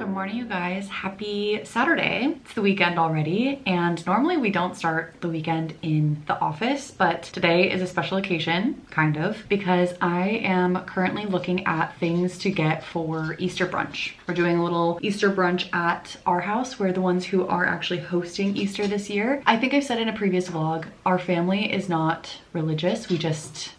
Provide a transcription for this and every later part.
Good morning, you guys. Happy Saturday. It's the weekend already, and normally we don't start the weekend in the office, but today is a special occasion, kind of, because I am currently looking at things to get for Easter brunch. We're doing a little Easter brunch at our house. We're the ones who are actually hosting Easter this year. I think I said in a previous vlog, our family is not religious.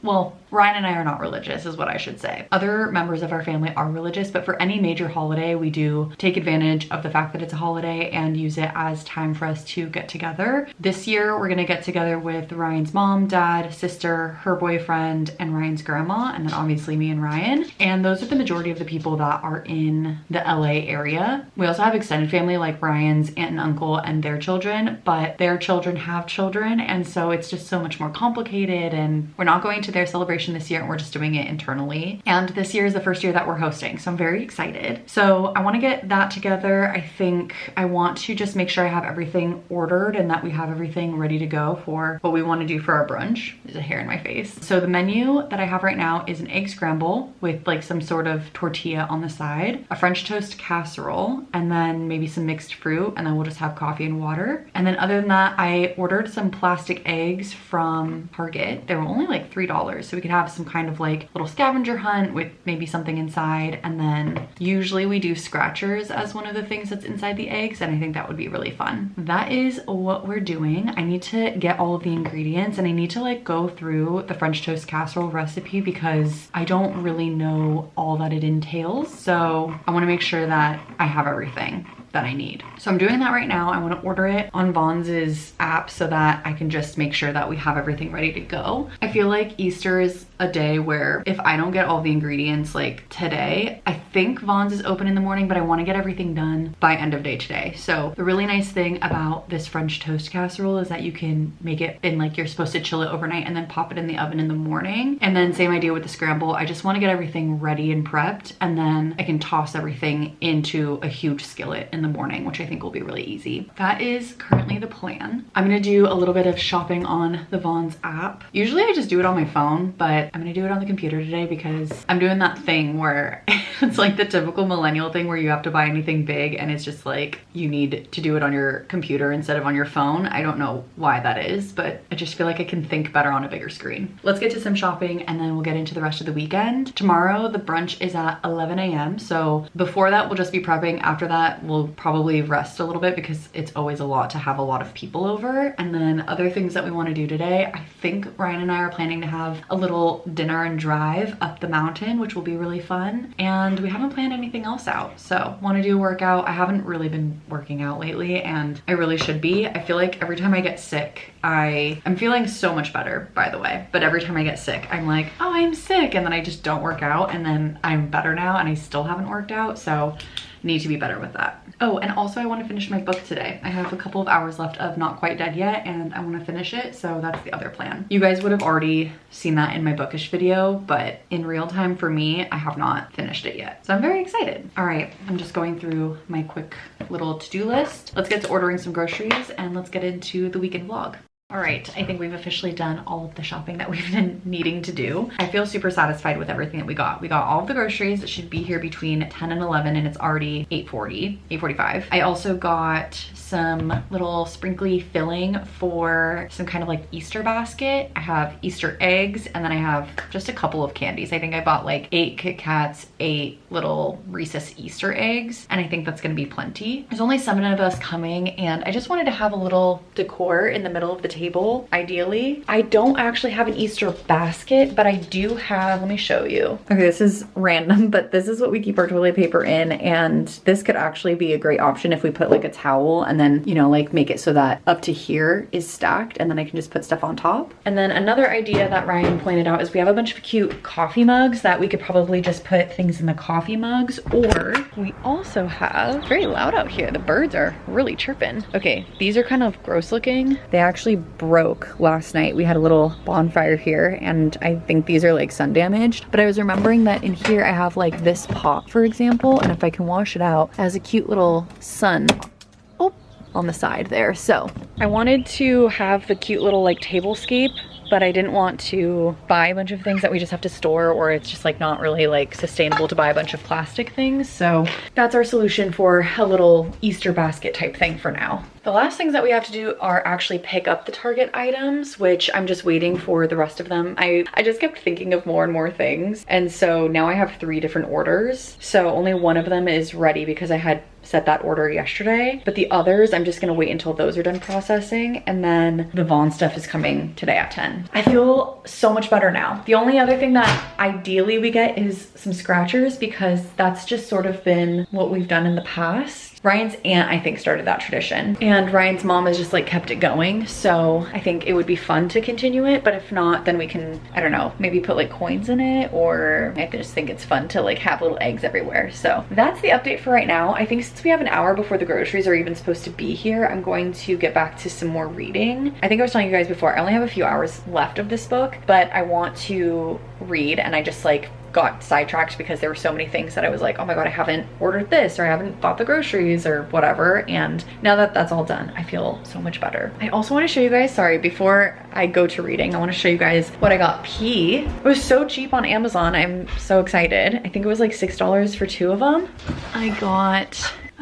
Well, Ryan and I are not religious is what I should say. Other members of our family are religious, but for any major holiday, we do take advantage of the fact that it's a holiday and use it as time for us to get together. This year, we're gonna get together with Ryan's mom, dad, sister, her boyfriend, and Ryan's grandma, and then obviously me and Ryan. And those are the majority of the people that are in the LA area. We also have extended family like Ryan's aunt and uncle and their children, but their children have children, and so it's just so much more complicated, and we're not going to their celebration this year, and we're just doing it internally. And this year is the first year that we're hosting, so I'm very excited. So I want to get that together. I think I want to just make sure I have everything ordered and that we have everything ready to go for what we want to do for our brunch. There's a hair in my face. So the menu that I have right now is an egg scramble with like some sort of tortilla on the side, a French toast casserole, and then maybe some mixed fruit, and then we'll just have coffee and water. And then other than that, I ordered some plastic eggs from Target. They were only like $3, so we could have some kind of like little scavenger hunt with maybe something inside. And then usually we do scratchers as one of the things that's inside the eggs, and I think that would be really fun. That is what we're doing. I need to get all of the ingredients, and I need to like go through the French toast casserole recipe because I don't really know all that it entails. So I want to make sure that I have everything that I need. So I'm doing that right now. I want to order it on Vons' app so that I can just make sure that we have everything ready to go. I feel like Easter is a day where if I don't get all the ingredients like today, I think Vons is open in the morning, but I want to get everything done by end of day today. So the really nice thing about this French toast casserole is that you can make it in like, you're supposed to chill it overnight and then pop it in the oven in the morning. And then same idea with the scramble. I just want to get everything ready and prepped, and then I can toss everything into a huge skillet in the morning, which I think will be really easy. That is currently the plan. I'm gonna do a little bit of shopping on the Vons app. Usually I just do it on my phone, but I'm gonna do it on the computer today because I'm doing that thing where it's like the typical millennial thing where you have to buy anything big and it's just like you need to do it on your computer instead of on your phone. I don't know why that is, but I just feel like I can think better on a bigger screen. Let's get to some shopping and then we'll get into the rest of the weekend. Tomorrow the brunch is at 11 a.m. So before that we'll just be prepping. After that we'll probably rest a little bit because it's always a lot to have a lot of people over. And then other things that we want to do today, I think Ryan and I are planning to have a little dinner and drive up the mountain, which will be really fun. And we haven't planned anything else out. So want to do a workout. I haven't really been working out lately and I really should be. I feel like every time I get sick, I'm feeling so much better, by the way, but every time I get sick, I'm like, oh, I'm sick. And then I just don't work out, and then I'm better now and I still haven't worked out. So need to be better with that. Oh, and also I want to finish my book today. I have a couple of hours left of Not Quite Dead Yet, and I want to finish it, so that's the other plan. You guys would have already seen that in my bookish video, but in real time for me, I have not finished it yet. So I'm very excited. All right, I'm just going through my quick little to-do list. Let's get to ordering some groceries and let's get into the weekend vlog. All right, I think we've officially done all of the shopping that we've been needing to do. I feel super satisfied with everything that we got. We got all of the groceries. It should be here between 10 and 11, and it's already 8:45. I also got some little sprinkly filling for some kind of like Easter basket. I have Easter eggs, and then I have just a couple of candies. I think I bought like 8 Kit Kats, 8 little Reese's Easter eggs, and I think that's gonna be plenty. There's only 7 of us coming, and I just wanted to have a little decor in the middle of the table, ideally. I don't actually have an Easter basket, but I do have, let me show you. Okay, this is random, but this is what we keep our toilet paper in, and this could actually be a great option if we put like a towel and then, you know, like make it so that up to here is stacked, and then I can just put stuff on top. And then another idea that Ryan pointed out is we have a bunch of cute coffee mugs that we could probably just put things in the coffee mugs, or we also have, it's very loud out here, the birds are really chirping. Okay, these are kind of gross looking. They actually broke last night. We had a little bonfire here, and I think these are like sun damaged, but I was remembering that in here I have like this pot, for example, and if I can wash it out, it has a cute little sun on the side there. So I wanted to have the cute little like tablescape but I didn't want to buy a bunch of things that we just have to store, or it's just like not really like sustainable to buy a bunch of plastic things. So that's our solution for a little Easter basket type thing for now. The last things that we have to do are actually pick up the Target items, which I'm just waiting for the rest of them. I just kept thinking of more and more things. And so now I have 3 different orders. So only one of them is ready because I had set that order yesterday, but the others I'm just gonna wait until those are done processing, and then the Vaughn stuff is coming today at 10. I feel so much better now. The only other thing that ideally we get is some scratchers, because that's just sort of been what we've done in the past. Ryan's aunt, I think, started that tradition, and Ryan's mom has just like kept it going. So I think it would be fun to continue it, but if not, then we can, I don't know, maybe put like coins in it, or I just think it's fun to like have little eggs everywhere. So that's the update for right now. I think since we have an hour before the groceries are even supposed to be here, I'm going to get back to some more reading. I think I was telling you guys before, I only have a few hours left of this book, but I want to read, and I just like got sidetracked because there were so many things that I was like, oh my god, I haven't ordered this, or I haven't bought the groceries or whatever. And now that that's all done, I feel so much better. I also want to show you guys, sorry, before I go to reading, I want to show you guys what I got pee. It was so cheap on Amazon. I'm so excited. I think it was like $6 for 2 of them. I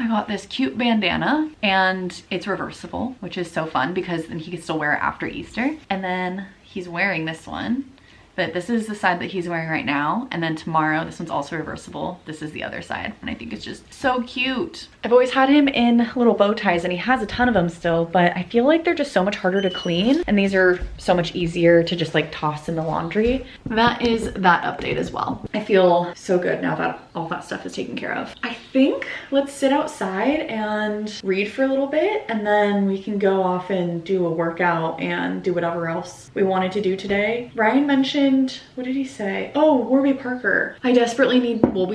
got this cute bandana, and it's reversible, which is so fun because then he can still wear it after Easter. And then he's wearing this one, but this is the side that he's wearing right now. And then tomorrow, this one's also reversible. This is the other side. And I think it's just so cute. I've always had him in little bow ties, and he has a ton of them still, but I feel like they're just so much harder to clean. And these are so much easier to just like toss in the laundry. That is that update as well. I feel so good now that all that stuff is taken care of. I think let's sit outside and read for a little bit, and then we can go off and do a workout and do whatever else we wanted to do today. Ryan mentioned, what did he say? Oh, Warby Parker. We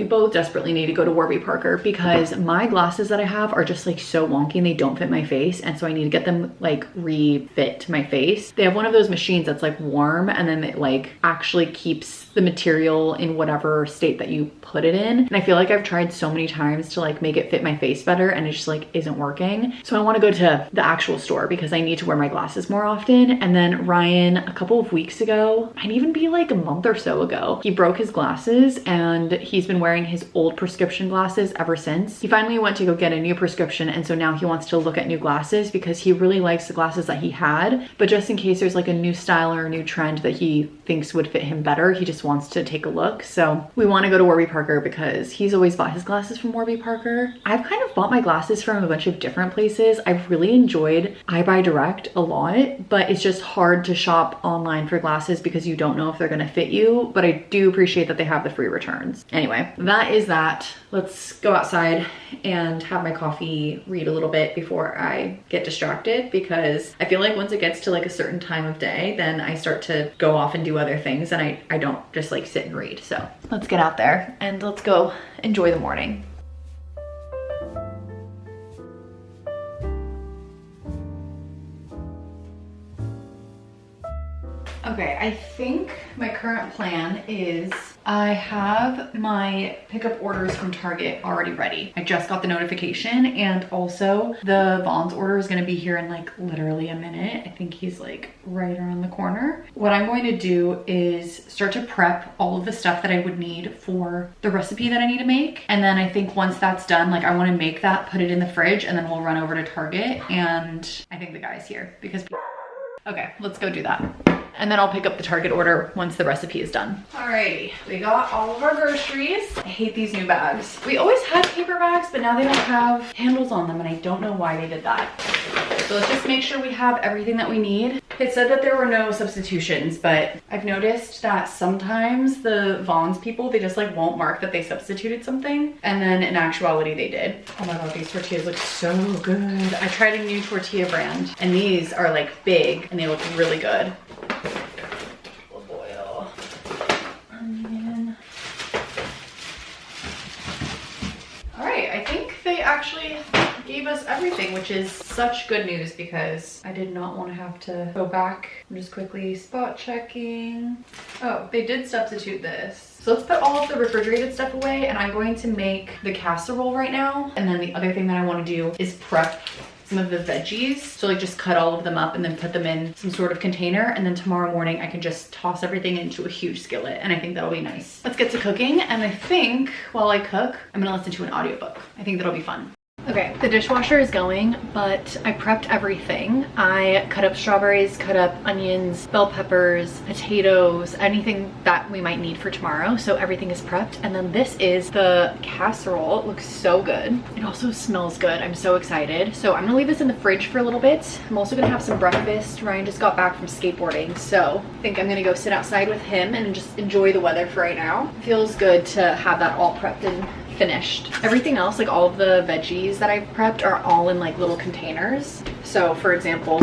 both desperately need to go to Warby Parker because my glasses that I have are just like so wonky and they don't fit my face. And so I need to get them like refit to my face. They have one of those machines that's like warm, and then it like actually keeps the material in whatever state that you put it in. And I feel like I've tried so many times to like make it fit my face better, and it just like isn't working. So I want to go to the actual store because I need to wear my glasses more often. And then Ryan, a couple of weeks ago, might even be like a month or so ago, he broke his glasses, and he's been wearing his old prescription glasses ever since. He finally went to go get a new prescription, and so now he wants to look at new glasses because he really likes the glasses that he had, but just in case there's like a new style or a new trend that he thinks would fit him better, he just wants to take a look. So we want to go to Warby Parker because he's always bought his glasses from Warby Parker. I've kind of bought my glasses from a bunch of different places. I've really enjoyed I Buy Direct a lot, but it's just hard to shop online for glasses because you don't know if they're going to fit you, but I do appreciate that they have the free returns. Anyway, that is that. Let's go outside and have my coffee, read a little bit before I get distracted, because I feel like once it gets to like a certain time of day, then I start to go off and do other things, and I don't just like sit and read. So let's get out there and let's go enjoy the morning. Okay, I think my current plan is I have my pickup orders from Target already ready. I just got the notification, and also the Vaughn's order is gonna be here in like literally a minute. I think he's like right around the corner. What I'm going to do is start to prep all of the stuff that I would need for the recipe that I need to make. And then I think once that's done, like I wanna make that, put it in the fridge, and then we'll run over to Target. And I think the guy's here because, okay, let's go do that. And then I'll pick up the Target order once the recipe is done. Alrighty, we got all of our groceries. I hate these new bags. We always had paper bags, but now they don't have handles on them, and I don't know why they did that. So let's just make sure we have everything that we need. It said that there were no substitutions, but I've noticed that sometimes the Vaughn's people, they just like won't mark that they substituted something, and then in actuality they did. Oh my god, these tortillas look so good. I tried a new tortilla brand, and these are like big, and they look really good. Olive oil, onion. All right, I think they actually gave us everything, which is such good news because I did not want to have to go back. I'm just quickly spot checking. Oh, they did substitute this. So let's put all of the refrigerated stuff away, and I'm going to make the casserole right now. And then the other thing that I want to do is prep some of the veggies. So like just cut all of them up and then put them in some sort of container. And then tomorrow morning I can just toss everything into a huge skillet. And I think that'll be nice. Let's get to cooking. And I think while I cook, I'm gonna listen to an audiobook. I think that'll be fun. Okay, the dishwasher is going, but I prepped everything. I cut up strawberries, cut up onions, bell peppers, potatoes, anything that we might need for tomorrow. So everything is prepped. And then this is the casserole. It looks so good. It also smells good. I'm so excited. So I'm gonna leave this in the fridge for a little bit. I'm also gonna have some breakfast. Ryan just got back from skateboarding, so I think I'm gonna go sit outside with him and just enjoy the weather for right now. It feels good to have that all prepped and finished. Everything else, like all of the veggies that I've prepped, are all in like little containers. So for example,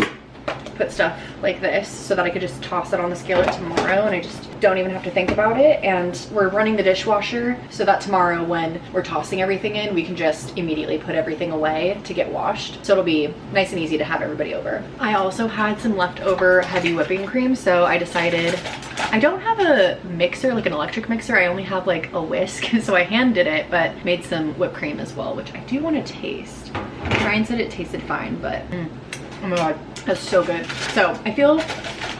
put stuff like this so that I could just toss it on the skillet tomorrow and I just don't even have to think about it. And we're running the dishwasher so that tomorrow when we're tossing everything in, we can just immediately put everything away to get washed. So it'll be nice and easy to have everybody over. I also had some leftover heavy whipping cream, so I decided I don't have a mixer, like an electric mixer. I only have like a whisk, so I hand did it, but made some whipped cream as well, which I do want to taste. Ryan said it tasted fine, but oh my god, that's so good. So I feel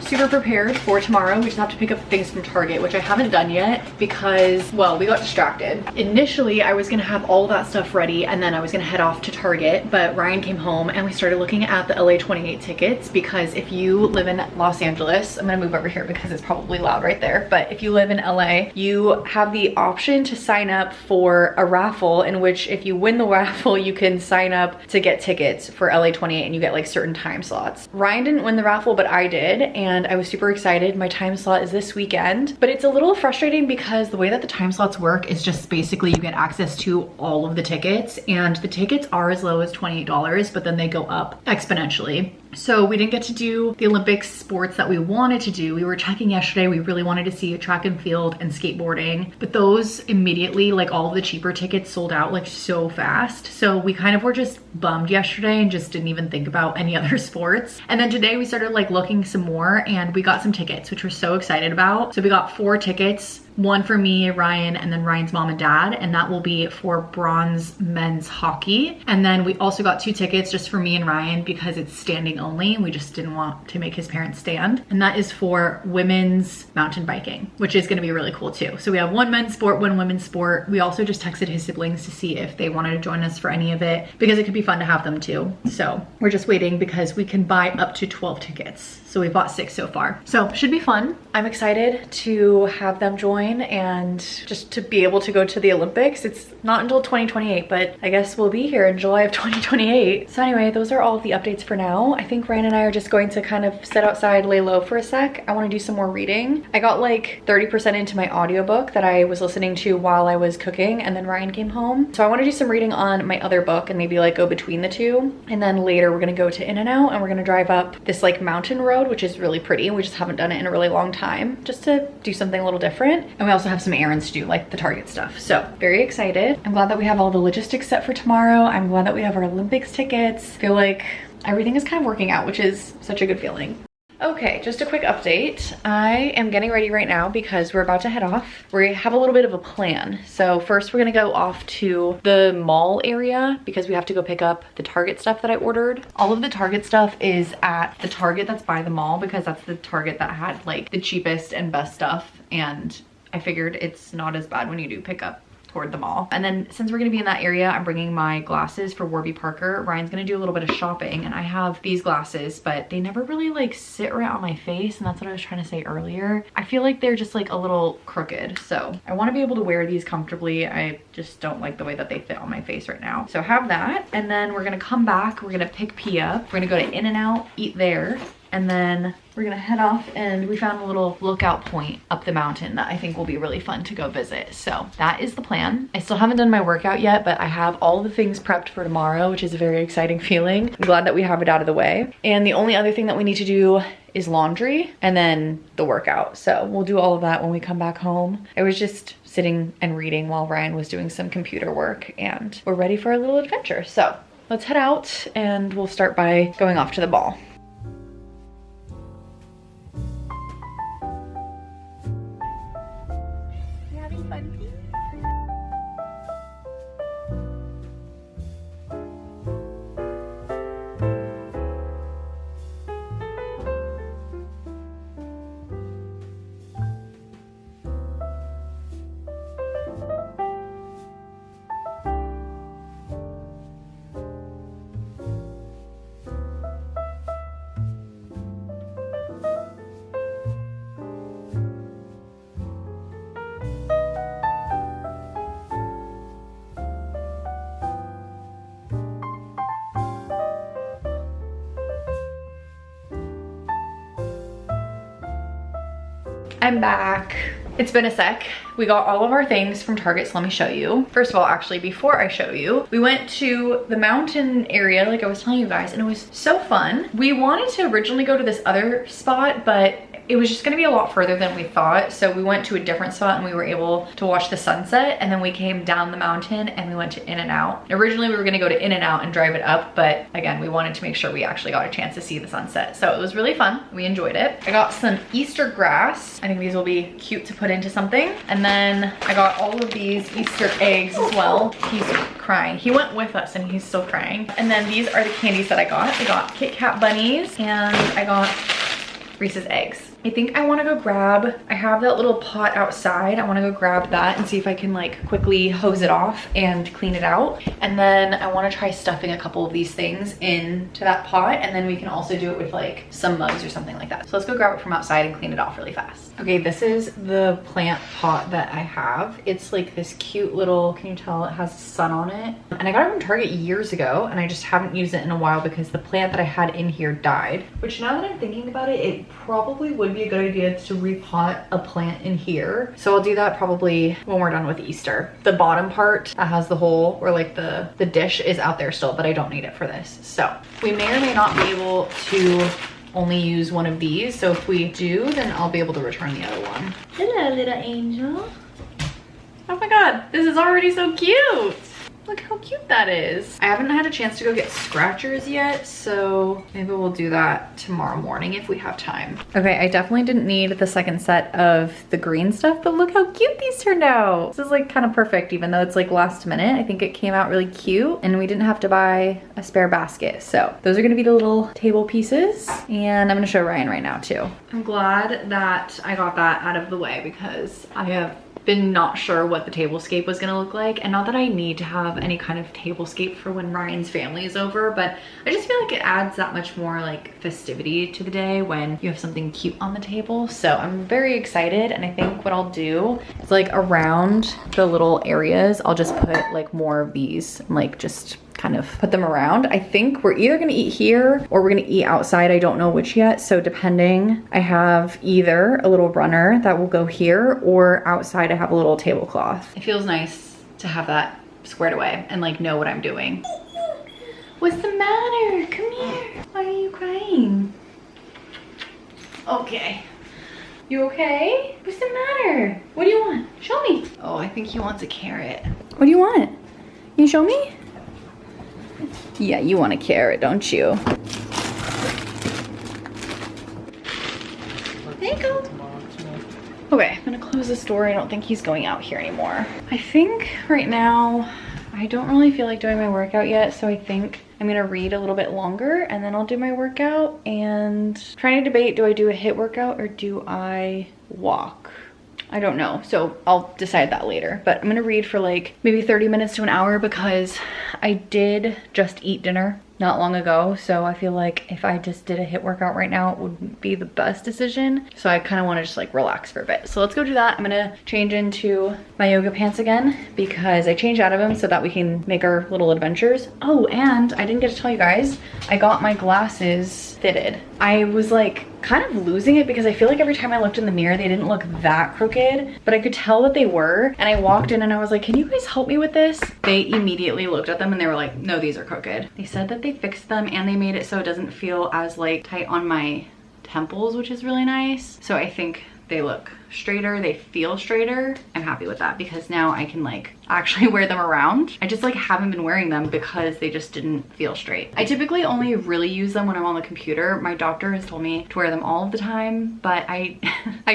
super prepared for tomorrow. We just have to pick up things from Target, which I haven't done yet because, well, we got distracted. Initially, I was gonna have all that stuff ready and then I was gonna head off to Target, but Ryan came home and we started looking at the LA 28 tickets because if you live in Los Angeles, I'm gonna move over here because it's probably loud right there, but if you live in LA, you have the option to sign up for a raffle in which if you win the raffle, you can sign up to get tickets for LA 28 and you get like certain time slots. Ryan didn't win the raffle, but I did, and I was super excited. My time slot is this weekend, but it's a little frustrating because the way that the time slots work is just basically you get access to all of the tickets, and the tickets are as low as $28, but then they go up exponentially. So we didn't get to do the Olympic sports that we wanted to do. We were checking yesterday. We really wanted to see track and field and skateboarding, but those immediately, like all of the cheaper tickets sold out like so fast. So we kind of were just bummed yesterday and just didn't even think about any other sports. And then today we started like looking some more and we got some tickets, which we're so excited about. So we got 4 tickets. One for me, Ryan, and then Ryan's mom and dad, and that will be for bronze men's hockey. And then we also got 2 tickets just for me and Ryan because it's standing only. We just didn't want to make his parents stand. And that is for women's mountain biking, which is gonna be really cool too. So we have 1 men's sport, 1 women's sport. We also just texted his siblings to see if they wanted to join us for any of it because it could be fun to have them too. So we're just waiting because we can buy up to 12 tickets. So we bought 6 so far. So should be fun. I'm excited to have them join and just to be able to go to the Olympics. It's not until 2028, but I guess we'll be here in July of 2028. So anyway, those are all of the updates for now. I think Ryan and I are just going to kind of sit outside, lay low for a sec. I want to do some more reading. I got like 30% into my audiobook that I was listening to while I was cooking, and then Ryan came home. So I want to do some reading on my other book and maybe like go between the two. And then later we're gonna go to In-N-Out and we're gonna drive up this like mountain road, which is really pretty. We just haven't done it in a really long time, just to do something a little different. And we also have some errands to do, like the Target stuff. So very excited. I'm glad that we have all the logistics set for tomorrow. I'm glad that we have our Olympics tickets. I feel like everything is kind of working out, which is such a good feeling. Okay, just a quick update. I am getting ready right now because we're about to head off. We have a little bit of a plan. So first we're gonna go off to the mall area because we have to go pick up the Target stuff that I ordered. All of the Target stuff is at the Target that's by the mall because that's the Target that had like the cheapest and best stuff, and I figured it's not as bad when you do pick up toward the mall. And then since we're gonna be in that area, I'm bringing my glasses for Warby Parker. Ryan's gonna do a little bit of shopping, and I have these glasses, but they never really like sit right on my face, and that's what I was trying to say earlier. I feel like they're just like a little crooked, so I wanna be able to wear these comfortably. I just don't like the way that they fit on my face right now. So have that, and then we're gonna come back, we're gonna pick P up, we're gonna go to In-N-Out, eat there, and then we're gonna head off, and we found a little lookout point up the mountain that I think will be really fun to go visit. So that is the plan. I still haven't done my workout yet, but I have all the things prepped for tomorrow, which is a very exciting feeling. I'm glad that we have it out of the way. And the only other thing that we need to do is laundry and then the workout. So we'll do all of that when we come back home. I was just sitting and reading while Ryan was doing some computer work, and we're ready for a little adventure. So let's head out and we'll start by going off to the ball. You having fun? I'm back. It's been a sec. We got all of our things from Target, so let me show you. First of all, actually, before I show you, we went to the mountain area, like I was telling you guys, and it was so fun. We wanted to originally go to this other spot, but it was just gonna be a lot further than we thought. So we went to a different spot and we were able to watch the sunset, and then we came down the mountain and we went to In-N-Out. Originally we were gonna go to In-N-Out and drive it up, but again, we wanted to make sure we actually got a chance to see the sunset. So it was really fun, we enjoyed it. I got some Easter grass. I think these will be cute to put into something. And then I got all of these Easter eggs as well. He's crying. He went with us and he's still crying. And then these are the candies that I got. I got Kit Kat bunnies and I got Reese's eggs. I think I want to go grab, I have that little pot outside. I want to go grab that and see if I can like quickly hose it off and clean it out. And then I want to try stuffing a couple of these things into that pot, and then we can also do it with like some mugs or something like that. So let's go grab it from outside and clean it off really fast. Okay, this is the plant pot that I have. It's like this cute little, can you tell it has sun on it? And I got it from Target years ago and I just haven't used it in a while because the plant that I had in here died. Which now that I'm thinking about it, it probably would be a good idea to repot a plant in here. So I'll do that probably when we're done with Easter. The bottom part that has the hole where like the dish is out there still, but I don't need it for this. So we may or may not be able to only use one of these. So if we do, then I'll be able to return the other one. Hello, little angel. Oh my God, this is already so cute. Look how cute that is. I haven't had a chance to go get scratchers yet, so maybe we'll do that tomorrow morning if we have time. Okay, I definitely didn't need the second set of the green stuff, but look how cute these turned out. This is like kind of perfect, even though it's like last minute. I think it came out really cute and we didn't have to buy a spare basket. So those are gonna be the little table pieces, and I'm gonna show Ryan right now too. I'm glad that I got that out of the way because I have been not sure what the tablescape was gonna look like, and not that I need to have any kind of tablescape for when Ryan's family is over, but I just feel like it adds that much more like festivity to the day when you have something cute on the table. So I'm very excited, and I think what I'll do is like around the little areas I'll just put like more of these and like just kind of put them around. I think we're either gonna eat here or we're gonna eat outside. I don't know which yet. So depending, I have either a little runner that will go here, or outside I have a little tablecloth. It feels nice to have that squared away and like know what I'm doing. What's the matter? Come here. Why are you crying? Okay. You okay? What's the matter? What do you want? Show me. Oh, I think he wants a carrot. What do you want? Can you show me? Yeah, you want a carrot, don't you? There you go. Okay, I'm gonna close this door. I don't think he's going out here anymore. I think right now, I don't really feel like doing my workout yet, so I think I'm gonna read a little bit longer and then I'll do my workout. And trying to debate, do I do a HIIT workout or do I walk? I don't know, so I'll decide that later. But I'm gonna read for like maybe 30 minutes to an hour because I did just eat dinner not long ago. So I feel like if I just did a HIIT workout right now, it wouldn't be the best decision. So I kind of want to just like relax for a bit. So let's go do that. I'm gonna change into my yoga pants again because I changed out of them so that we can make our little adventures. Oh, and I didn't get to tell you guys, I got my glasses fitted. I was like kind of losing it because I feel like every time I looked in the mirror, they didn't look that crooked, but I could tell that they were. And I walked in and I was like, can you guys help me with this? They immediately looked at them and they were like, no, these are crooked. They said that they fixed them and they made it so it doesn't feel as like tight on my temples, which is really nice. So I think they look straighter, they feel straighter. I'm happy with that because now I can like actually wear them around. I just like haven't been wearing them because they just didn't feel straight. I typically only really use them when I'm on the computer. My doctor has told me to wear them all of the time, but I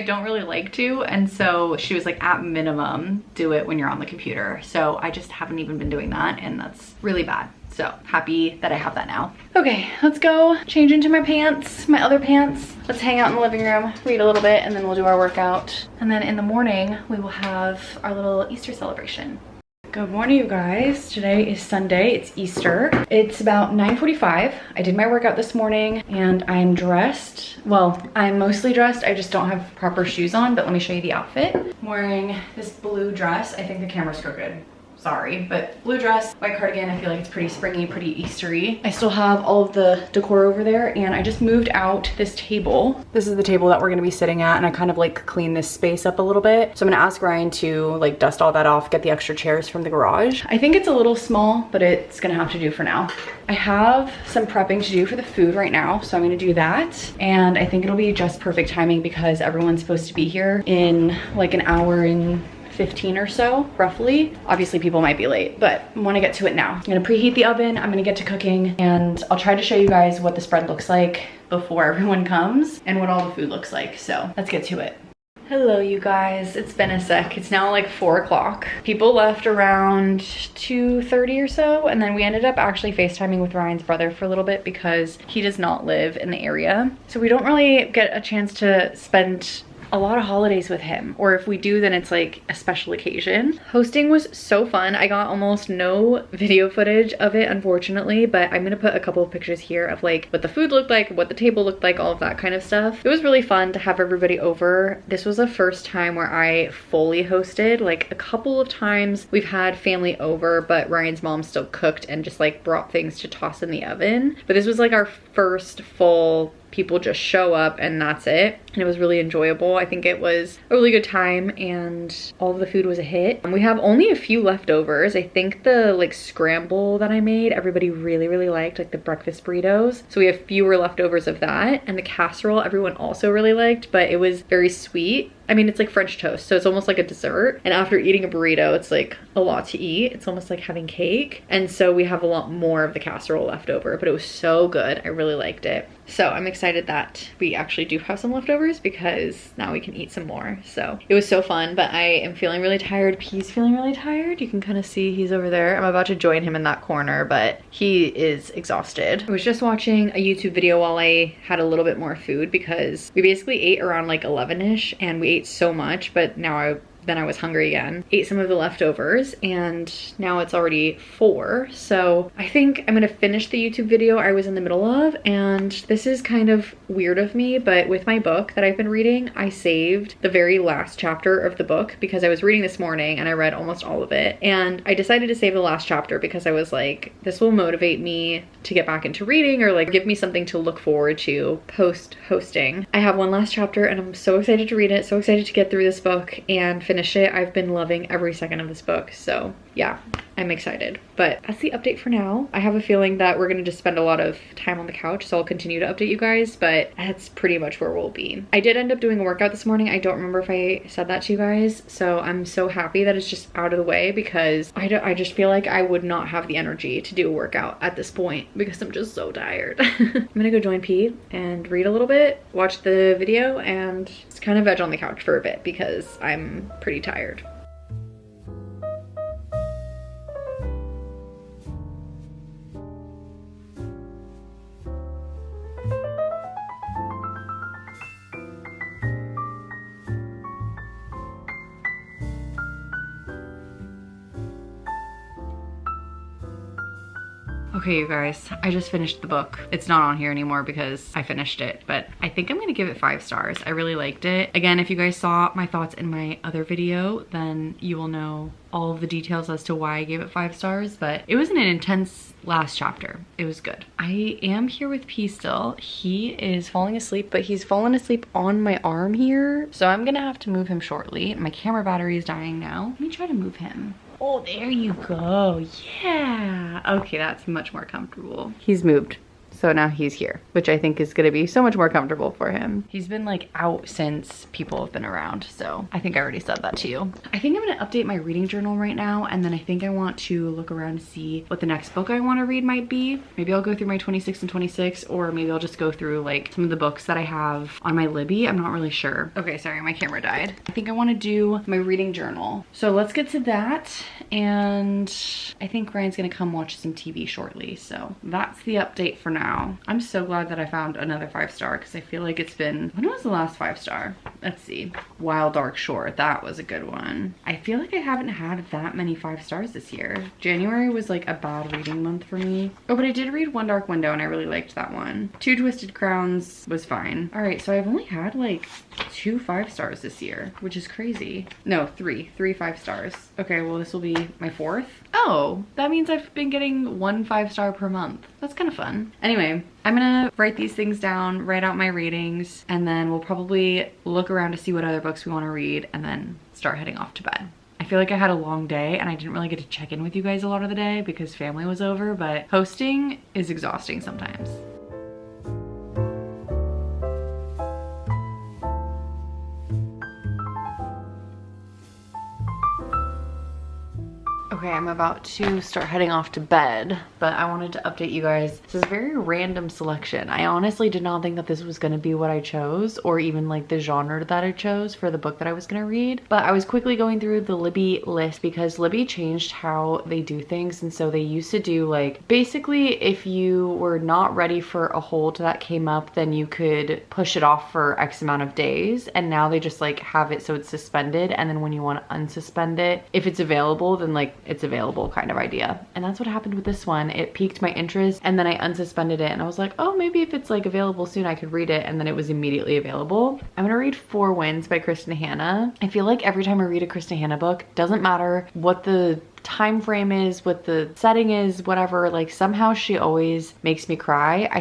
don't really like to. And so she was like, at minimum, do it when you're on the computer. So I just haven't even been doing that, and that's really bad. So happy that I have that now. Okay, let's go change into my pants, my other pants. Let's hang out in the living room, read a little bit, and then we'll do our workout. And then in the morning, we will have our little Easter celebration. Good morning, you guys. Today is Sunday, it's Easter. It's about 9:45. I did my workout this morning and I'm dressed. Well, I'm mostly dressed. I just don't have proper shoes on, but let me show you the outfit. I'm wearing this blue dress. I think the camera's crooked. Sorry, but blue dress, white cardigan. I feel like it's pretty springy, pretty Eastery. I still have all of the decor over there, and I just moved out this table. This is the table that we're gonna be sitting at, and I kind of like cleaned this space up a little bit. So I'm gonna ask Ryan to like dust all that off, get the extra chairs from the garage. I think it's a little small, but it's gonna have to do for now. I have some prepping to do for the food right now, so I'm gonna do that. And I think it'll be just perfect timing because everyone's supposed to be here in like an hour and 15 or so, roughly. Obviously people might be late, but I wanna get to it now. I'm gonna preheat the oven, I'm gonna get to cooking, and I'll try to show you guys what the spread looks like before everyone comes and what all the food looks like. So let's get to it. Hello, you guys. It's been a sec. It's now like 4 o'clock. People left around 2:30 or so, and then we ended up actually FaceTiming with Ryan's brother for a little bit because he does not live in the area. So we don't really get a chance to spend a lot of holidays with him, or if we do, then it's like a special occasion. Hosting was so fun. I got almost no video footage of it, unfortunately, but I'm gonna put a couple of pictures here of like what the food looked like, what the table looked like, all of that kind of stuff. It was really fun to have everybody over. This was the first time where I fully hosted. Like a couple of times we've had family over, but Ryan's mom still cooked and just like brought things to toss in the oven. But this was like our first full people just show up and that's it. And it was really enjoyable. I think it was a really good time and all of the food was a hit. We have only a few leftovers. I think the like scramble that I made, everybody really liked, like the breakfast burritos. So we have fewer leftovers of that. And the casserole, everyone also really liked, but it was very sweet. I mean, it's like French toast, so it's almost like a dessert. And after eating a burrito, it's like a lot to eat. It's almost like having cake. And so we have a lot more of the casserole left over, but it was so good. I really liked it. So I'm excited that we actually do have some leftovers because now we can eat some more. So it was so fun, but I am feeling really tired. P's feeling really tired. You can kind of see he's over there. I'm about to join him in that corner, but he is exhausted. I was just watching a YouTube video while I had a little bit more food because we basically ate around like 11ish and we ate so much, but now I was hungry again. Ate some of the leftovers and now it's already 4. So I think I'm gonna finish the YouTube video I was in the middle of, and this is kind of weird of me, but with my book that I've been reading, I saved the very last chapter of the book because I was reading this morning and I read almost all of it. And I decided to save the last chapter because I was like, this will motivate me to get back into reading or like give me something to look forward to post hosting. I have one last chapter and I'm so excited to read it, so excited to get through this book and finish it. I've been loving every second of this book, so yeah, I'm excited. But that's the update for now. I have a feeling that we're gonna just spend a lot of time on the couch, so I'll continue to update you guys, but that's pretty much where we'll be. I did end up doing a workout this morning. I don't remember if I said that to you guys, so I'm so happy that it's just out of the way because I just feel like I would not have the energy to do a workout at this point because I'm just so tired. I'm gonna go join Pete and read a little bit, watch the video, and just kind of veg on the couch for a bit because I'm pretty tired. Okay, you guys, I just finished the book. It's not on here anymore because I finished it, but I think I'm gonna give it 5 stars. I really liked it. Again, if you guys saw my thoughts in my other video, then you will know all of the details as to why I gave it 5 stars, but it was an intense last chapter. It was good. I am here with P still. He is falling asleep, but he's fallen asleep on my arm here, so I'm gonna have to move him shortly. My camera battery is dying now. Let me try to move him. Oh, there you go. Yeah. Okay, that's much more comfortable. He's moved. So now he's here, which I think is gonna be so much more comfortable for him. He's been like out since people have been around, so I think I already said that to you. I think I'm gonna update my reading journal right now, and then I think I want to look around and see what the next book I wanna read might be. Maybe I'll go through my 26 and 26, or maybe I'll just go through like some of the books that I have on my Libby. I'm not really sure. Okay, sorry, my camera died. I think I wanna do my reading journal. So let's get to that, and I think Ryan's gonna come watch some TV shortly, so that's the update for now. I'm so glad that I found another 5-star because I feel like it's been, when was the last 5-star? Let's see. Wild Dark Shore, that was a good one. I feel like I haven't had that many 5 stars this year. January was like a bad reading month for me. Oh, but I did read One Dark Window and I really liked that one. 2 Twisted Crowns was fine. All right, so I've only had like 2 5-stars this year, which is crazy. No, 3 5-stars. Okay, well this will be my 4th. Oh, that means I've been getting 1 5-star per month. That's kind of fun. Anyway, I'm gonna write these things down, write out my ratings, and then we'll probably look around to see what other books we want to read and then start heading off to bed. I feel like I had a long day and I didn't really get to check in with you guys a lot of the day because family was over, but hosting is exhausting sometimes. Okay, I'm about to start heading off to bed, but I wanted to update you guys. This is a very random selection. I honestly did not think that this was gonna be what I chose, or even like the genre that I chose for the book that I was gonna read. But I was quickly going through the Libby list because Libby changed how they do things. And so they used to do like, basically if you were not ready for a hold that came up, then you could push it off for X amount of days. And now they just like have it so it's suspended. And then when you want to unsuspend it, if it's available, then like it's available kind of idea. And that's what happened with this one. It piqued my interest and then I unsuspended it and I was like, oh, maybe if it's like available soon I could read it, and then it was immediately available. I'm gonna read Four Winds by Kristen Hanna. I feel like every time I read a Kristen Hanna book, doesn't matter what the time frame is, what the setting is, whatever, like somehow she always makes me cry. I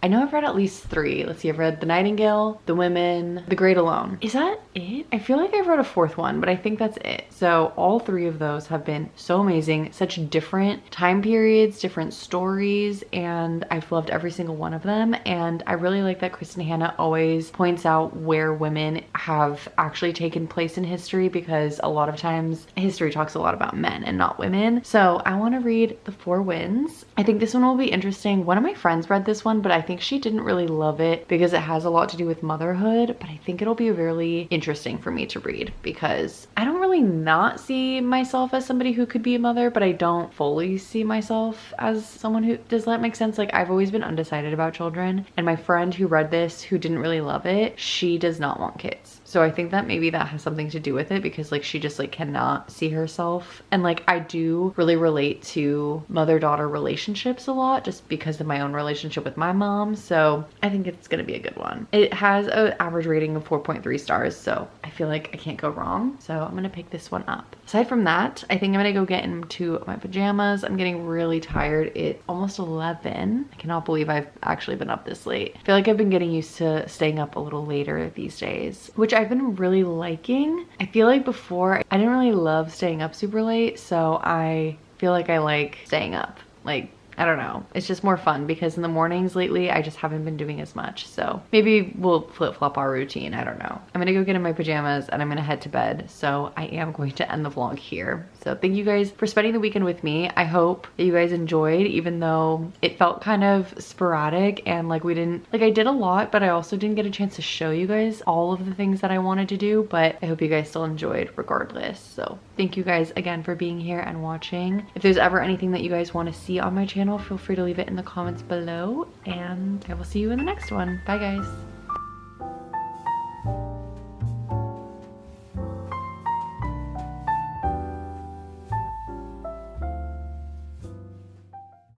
know I've read at least 3. Let's see, I've read The Nightingale, The Women, The Great Alone. Is that it? I feel like I've read a 4th one, but I think that's it. So all 3 of those have been so amazing, such different time periods, different stories, and I've loved every single one of them. And I really like that Kristen Hanna always points out where women have actually taken place in history, because a lot of times history talks a lot about men and not women. So I want to read The Four Winds. I think this one will be interesting. One of my friends read this one, but I think she didn't really love it because it has a lot to do with motherhood, but I think it'll be really interesting for me to read because I don't really not see myself as somebody who could be a mother, but I don't fully see myself as someone who, does that make sense? Like I've always been undecided about children, and my friend who read this, who didn't really love it, she does not want kids. So I think that maybe that has something to do with it, because like she just like cannot see herself. And like I do really relate to mother-daughter relationships a lot just because of my own relationship with my mom. So I think it's gonna be a good one. It has an average rating of 4.3 stars, so I feel like I can't go wrong. So I'm gonna pick this one up. Aside from that, I think I'm gonna go get into my pajamas. I'm getting really tired. It's almost 11. I cannot believe I've actually been up this late. I feel like I've been getting used to staying up a little later these days, which I've been really liking. I feel like before I didn't really love staying up super late, so I feel like I like staying up. Like, I don't know. It's just more fun because in the mornings lately, I just haven't been doing as much. So maybe we'll flip-flop our routine. I don't know. I'm gonna go get in my pajamas and I'm gonna head to bed. So I am going to end the vlog here. So thank you guys for spending the weekend with me. I hope that you guys enjoyed, even though it felt kind of sporadic and like I did a lot, but I also didn't get a chance to show you guys all of the things that I wanted to do, but I hope you guys still enjoyed regardless. So thank you guys again for being here and watching. If there's ever anything that you guys want to see on my channel, feel free to leave it in the comments below, and I will see you in the next one. Bye guys.